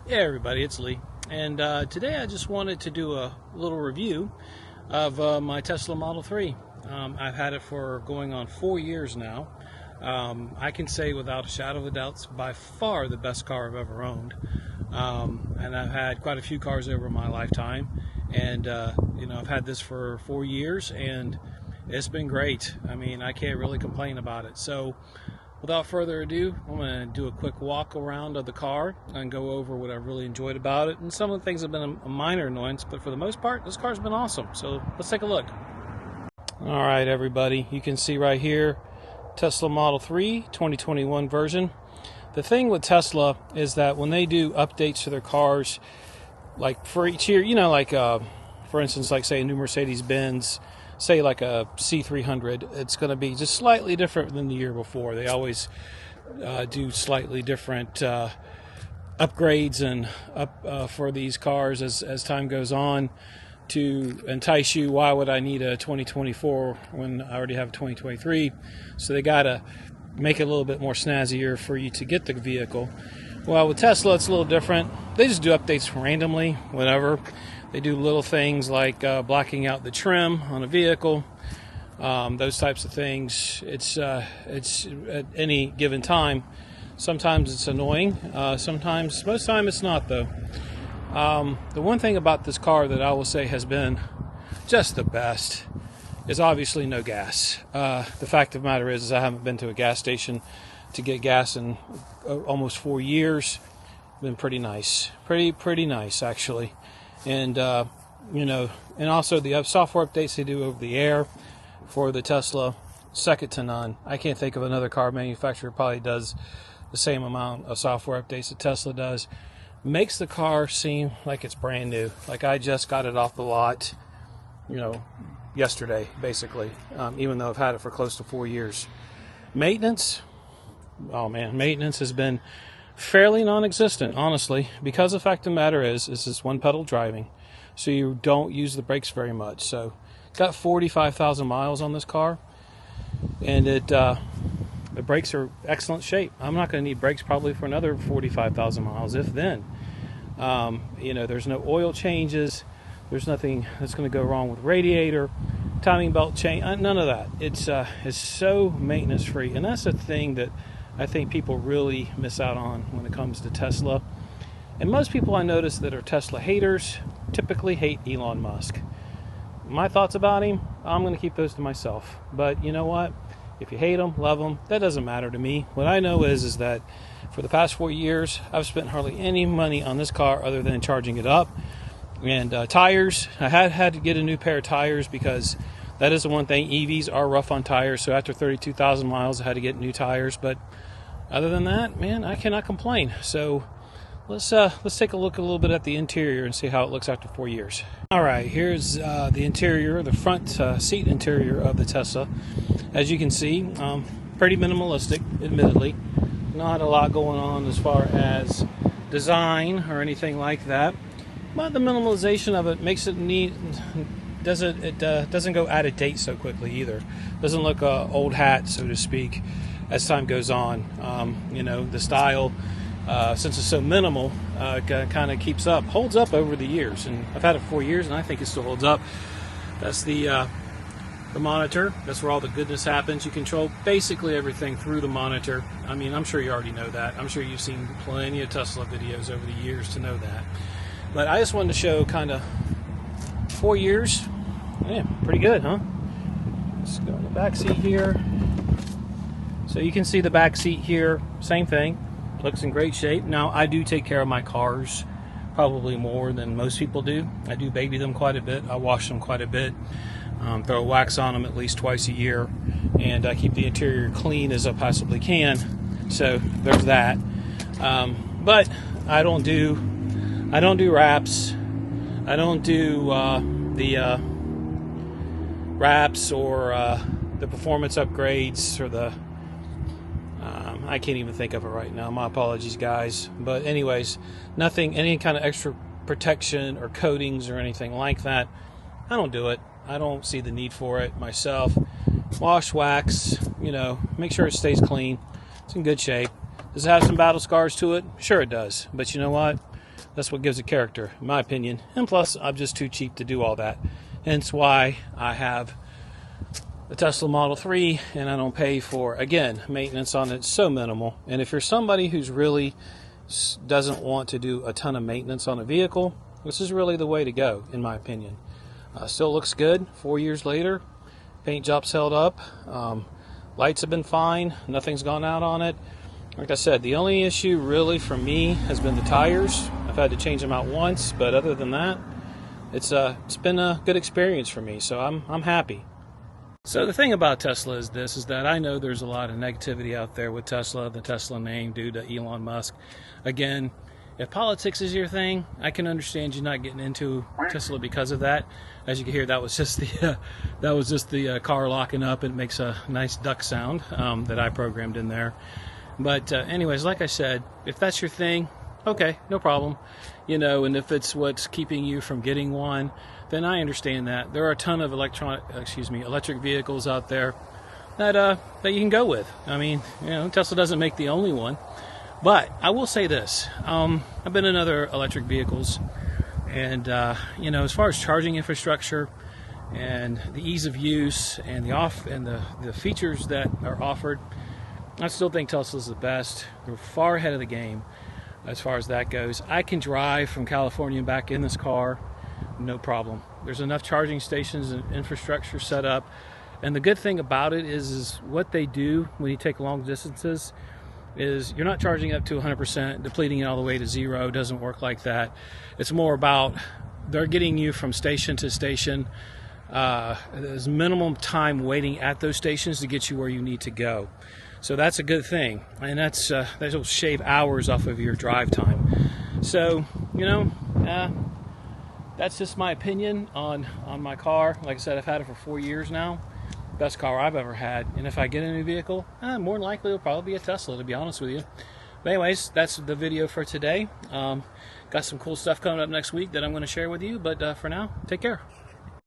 Hey everybody, it's Lee, and today I just wanted to do a little review of my Tesla Model 3. I've had it for going on 4 years now. I can say without a shadow of a doubt it's by far the best car I've ever owned. And I've had quite a few cars over my lifetime, and I've had this for 4 years and it's been great. I mean, I can't really complain about it. So without further ado, I'm going to do a quick walk around of the car and go over what I've really enjoyed about it. And some of the things have been a minor annoyance, but for the most part, this car's been awesome. So let's take a look. All right, everybody, you can see right here, Tesla Model 3 2021 version. The thing with Tesla is that when they do updates to their cars, like for each year, for instance, like say a new Mercedes-Benz, say like a C300, it's going to be just slightly different than the year before. They always do slightly different upgrades and for these cars as time goes on to entice you. Why would I need a 2024 when I already have a 2023? So they got to make it a little bit more snazzier for you to get the vehicle. Well, with Tesla, it's a little different. They just do updates randomly, whenever. They do little things like blacking out the trim on a vehicle, those types of things. It's at any given time. Sometimes it's annoying. Most of the time it's not, though. The one thing about this car that I will say has been just the best is obviously no gas. The fact of the matter is I haven't been to a gas station to get gas in almost 4 years. Been pretty nice. Pretty nice, actually. And and also the software updates they do over the air for the Tesla, second to none. I can't think of another car manufacturer probably does the same amount of software updates that Tesla does. Makes the car seem like it's brand new, like I just got it off the lot, yesterday, basically, even though I've had it for close to 4 years. Maintenance has been fairly non-existent, honestly, because the fact of the matter is this one pedal driving, so you don't use the brakes very much. So got 45,000 miles on this car, and the brakes are excellent shape. I'm not going to need brakes probably for another 45,000 miles, if then. There's no oil changes, there's nothing that's going to go wrong with radiator, timing belt change, none of that. It's so maintenance free, and that's the thing that I think people really miss out on when it comes to Tesla. And most people I notice that are Tesla haters typically hate Elon Musk. My thoughts about him, I'm going to keep those to myself. But you know what? If you hate him, love him, that doesn't matter to me. What I know is that for the past 4 years, I've spent hardly any money on this car other than charging it up. And tires, I had to get a new pair of tires because that is the one thing. EVs are rough on tires, so after 32,000 miles, I had to get new tires. But other than that, man, I cannot complain. So let's take a look a little bit at the interior and see how it looks after 4 years. All right, here's the interior, the front seat interior of the Tesla. As you can see, pretty minimalistic, admittedly. Not a lot going on as far as design or anything like that. But the minimalization of it makes it neat. Doesn't go out of date so quickly either. Doesn't look old hat, so to speak, as time goes on. The style, since it's so minimal, kind of holds up over the years. And I've had it 4 years, and I think it still holds up. That's the monitor. That's where all the goodness happens. You control basically everything through the monitor. I mean, I'm sure you already know that. I'm sure you've seen plenty of Tesla videos over the years to know that. But I just wanted to show kind of 4 years. Yeah, pretty good, huh? Let's go in the back seat here. So you can see the back seat here, same thing. Looks in great shape. Now, I do take care of my cars probably more than most people do. I do baby them quite a bit. I wash them quite a bit. Throw wax on them at least twice a year. And I keep the interior clean as I possibly can. So there's that. But I don't do wraps. I don't do the wraps or the performance upgrades or the I can't even think of it right now. My apologies, guys. But anyways, any kind of extra protection or coatings or anything like that. I don't do it. I don't see the need for it myself. Wash, wax, make sure it stays clean. It's in good shape. Does it have some battle scars to it? Sure it does. But you know what? That's what gives it character, in my opinion. And plus, I'm just too cheap to do all that. Hence why I have the Tesla Model 3 and I don't pay for, again, maintenance on it. So minimal. And if you're somebody who's really doesn't want to do a ton of maintenance on a vehicle, this is really the way to go, in my opinion. Still looks good 4 years later. Paint job's held up. Lights have been fine. Nothing's gone out on it. Like I said, the only issue really for me has been the tires. I've had to change them out once, but other than that, it's been a good experience for me, so I'm happy. So the thing about Tesla is this, is that I know there's a lot of negativity out there with Tesla, the Tesla name due to Elon Musk. Again, if politics is your thing, I can understand you not getting into Tesla because of that. As you can hear, that was just the car locking up. It makes a nice duck sound that I programmed in there. But anyways, like I said, if that's your thing, okay, no problem. And if it's what's keeping you from getting one, then I understand that. There are a ton of electric vehicles out there that you can go with. I mean, Tesla doesn't make the only one. But I will say this, I've been in other electric vehicles, and as far as charging infrastructure and the ease of use and the features that are offered, I still think Tesla's the best. They're far ahead of the game as far as that goes. I can drive from California and back in this car, no problem. There's enough charging stations and infrastructure set up. And the good thing about it is what they do when you take long distances is you're not charging up to 100%, depleting it all the way to zero. It doesn't work like that. It's more about they're getting you from station to station. There's minimum time waiting at those stations to get you where you need to go. So that's a good thing, and that'll shave hours off of your drive time. So, that's just my opinion on my car. Like I said, I've had it for 4 years now. Best car I've ever had. And if I get a new vehicle, more than likely it'll probably be a Tesla, to be honest with you. But anyways, that's the video for today. Got some cool stuff coming up next week that I'm going to share with you. But for now, take care.